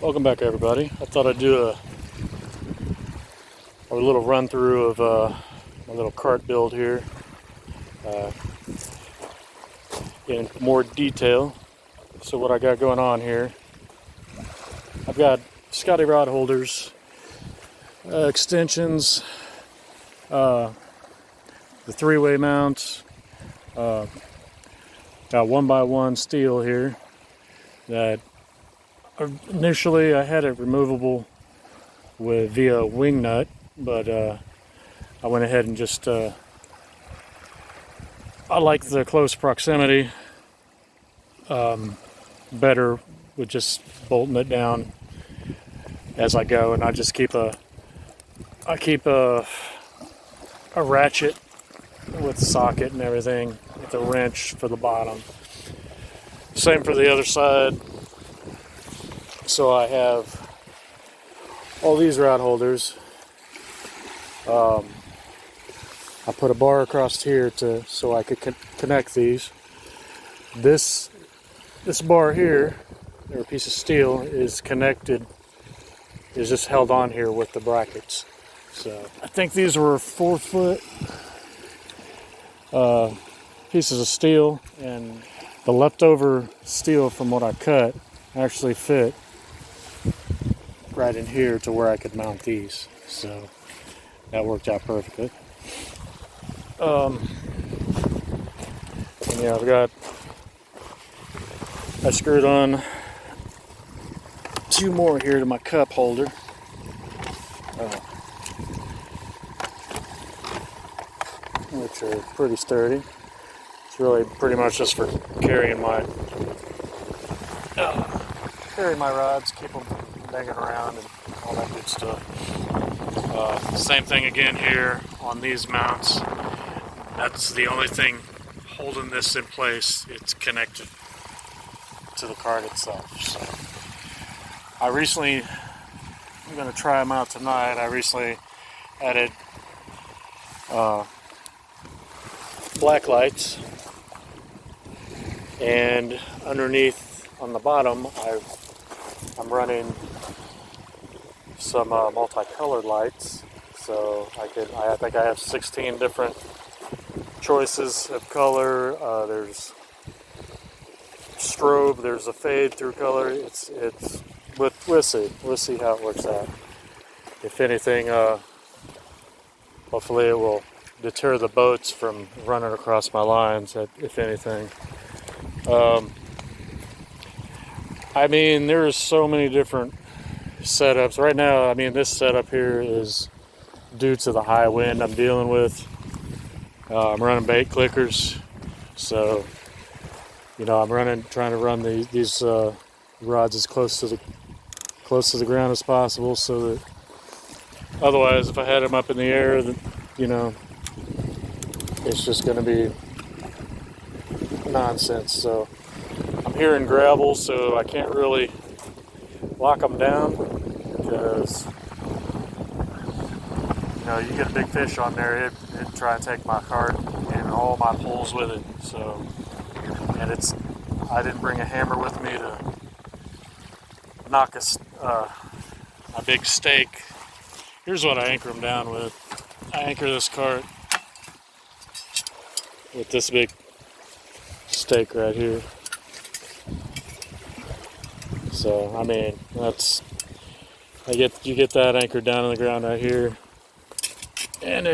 Welcome back, everybody. I thought I'd do a little run through of my little cart build here uh, in more detail. So what I got going on here, I've got Scotty rod holders, extensions, the three-way mounts, got 1x1 steel here that initially I had it removable via wing nut, but I went ahead and just I like the close proximity better with just bolting it down as I go, and I just keep a ratchet with the socket and everything, with a wrench for the bottom. Same for the other side. So I have all these rod holders. I put a bar across here so I could connect these. This bar here, or a piece of steel, is connected, is just held on here with the brackets. So I think these were 4-foot pieces of steel, and the leftover steel from what I cut actually fit right in here to where I could mount these. So that worked out perfectly. And yeah, I screwed on 2 more here to my cup holder. Which are pretty sturdy. It's really pretty much just for carrying my rods, keep them banging around and all that good stuff. Same thing again here on these mounts. That's the only thing holding this in place. It's connected to the cart itself. So I'm going to try them out tonight. I recently added black lights, and underneath on the bottom I'm running some multicolored lights. So I think I have 16 different choices of color. There's strobe, there's a fade through color. We'll see how it works out. If anything, hopefully it will deter the boats from running across my lines, if anything. I mean, there's so many different setups. Right now, I mean, this setup here is due to the high wind I'm dealing with. I'm running bait clickers, so I'm trying to run these rods as close to the ground as possible, so that otherwise, if I had them up in the air, it's just going to be nonsense. So I'm here in gravel, so I can't really lock them down, because you get a big fish on there, it'd try and take my cart and all my poles with it. So, and I didn't bring a hammer with me to knock a big stake. Here's what I anchor them down with. I anchor this cart with this big stake right here. So I mean, you get that anchored down on the ground right here, and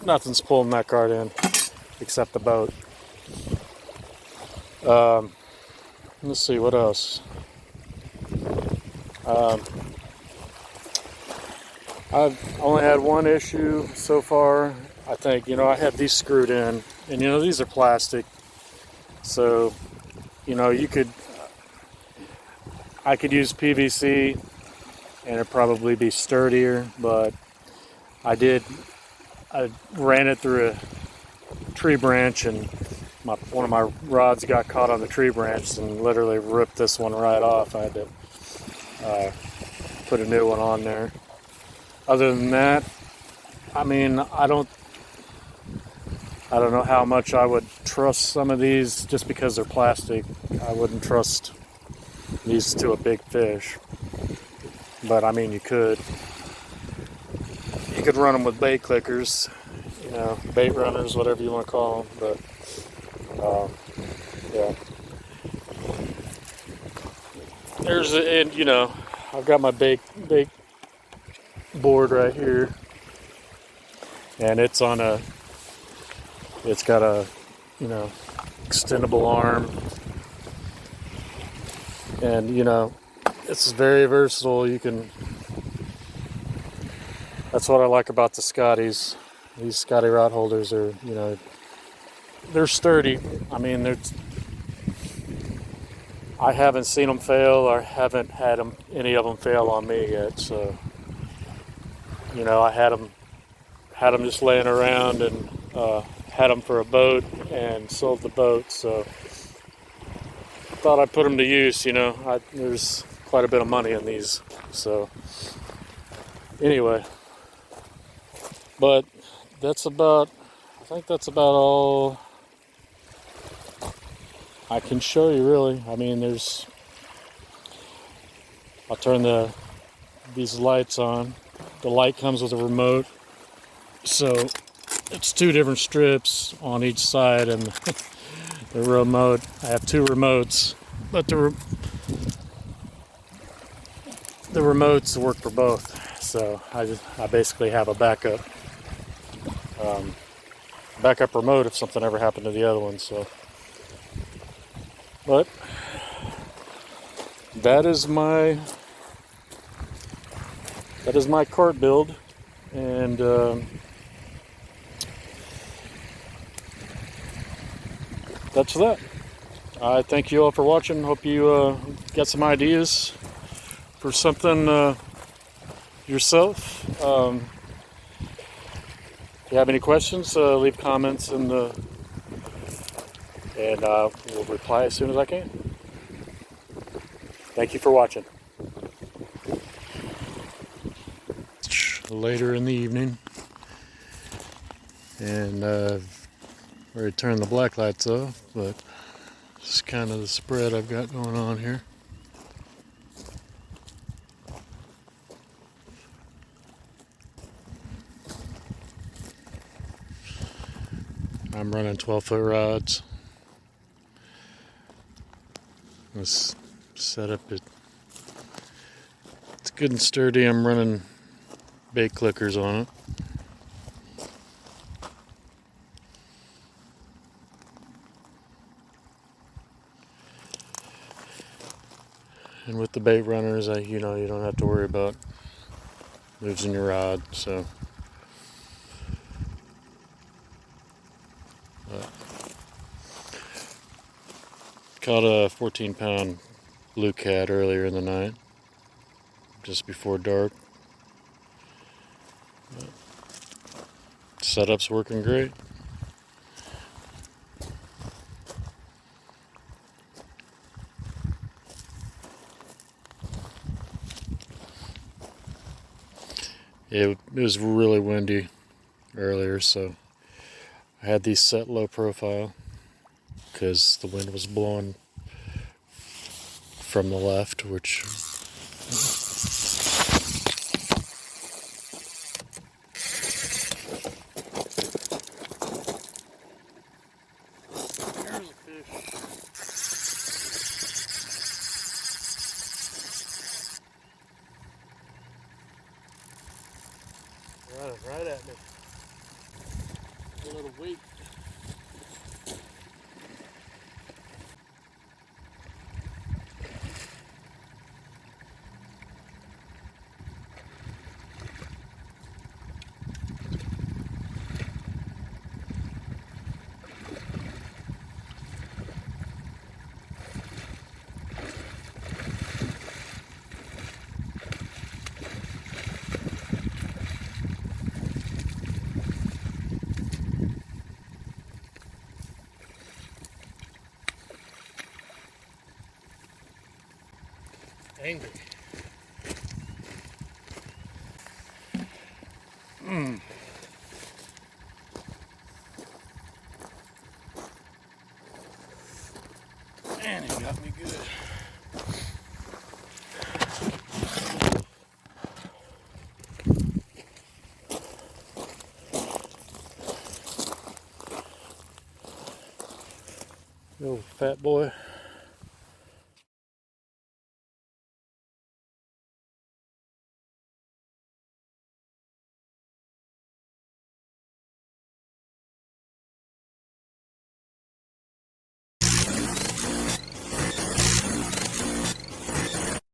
nothing's pulling that cart in except the boat. Let's see what else. I've only had one issue so far. I think, I have these screwed in, and these are plastic, so I could use PVC and it'd probably be sturdier, but I ran it through a tree branch, and one of my rods got caught on the tree branch and literally ripped this one right off. I had to put a new one on there. Other than that, I mean, I don't know how much I would trust some of these just because they're plastic. I wouldn't trust these to a big fish. But I mean, you could run them with bait clickers, you know, bait runners, whatever you want to call them. But yeah, and you know, I've got my bait board right here, and it's got a, you know, extendable arm, and you know, it's very versatile. That's what I like about the Scotties. These Scotty rod holders are, you know, they're sturdy. I mean, I haven't seen them fail, or haven't had any of them fail on me yet. So, you know, I had them just laying around, and had them for a boat and sold the boat. So, thought I'd put them to use. You know, there's quite a bit of money in these. So, anyway, but I think that's about all I can show you, really. I mean, I'll turn these lights on. The light comes with a remote, so it's 2 different strips on each side, and the remote, I have 2 remotes, but the remotes work for both. So I basically have a backup remote if something ever happened to the other one. So, but that is my cart build, and that's that. I thank you all for watching. Hope you get some ideas for something yourself. If you have any questions, leave comments and we'll reply as soon as I can. Thank you for watching. Later in the evening, and I've already turned the black lights off, but this is kind of the spread I've got going on here. I'm running 12-foot rods. This setup, it's good and sturdy. I'm running bait clickers on it. And with the bait runners, you know, you don't have to worry about losing your rod. So, caught a 14-pound blue cat earlier in the night, just before dark. Setup's working great. It was really windy earlier, so I had these set low profile because the wind was blowing from the left, which right at me. A little weak. Angry. Man, he got me good. Little fat boy.